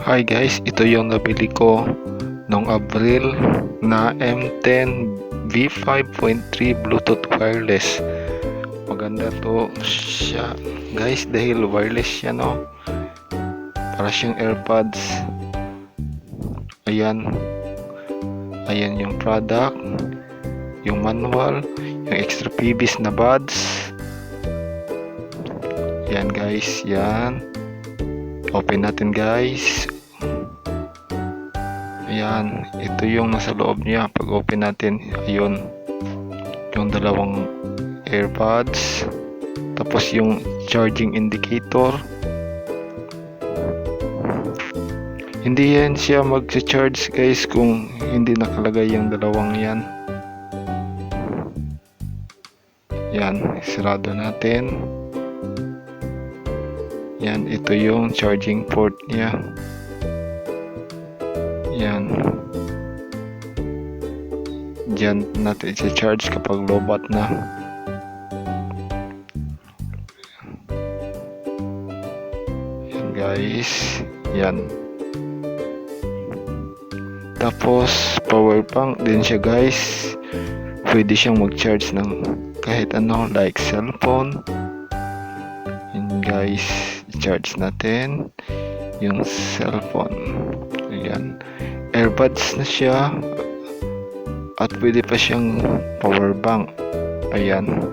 Hi guys, ito yung nabili ko noong Abril na M10 V5.3 Bluetooth wireless. Maganda to siya guys dahil wireless siya, no? Para siyang AirPods. Ayan. Ayan yung product, yung manual, yung extra PBs na buds. Yan guys, yan. Open natin guys. Ayan, ito yung nasa loob niya. Pag open natin, ayun, yung dalawang AirPods, tapos yung charging indicator. Hindi yan siya mag-charge guys kung hindi nakalagay yung dalawang yan. Yan, sarado natin. Yan, ito yung charging port niya. Yan. Diyan natin i-charge kapag lobat na. Yan guys. Yan. Tapos power bank din siya guys. Pwede siyang mag-charge ng kahit ano like cellphone. Yan guys. I-charge natin yung cellphone. Ayan. AirPods na siya at pwede pa siyang power bank. Ayan.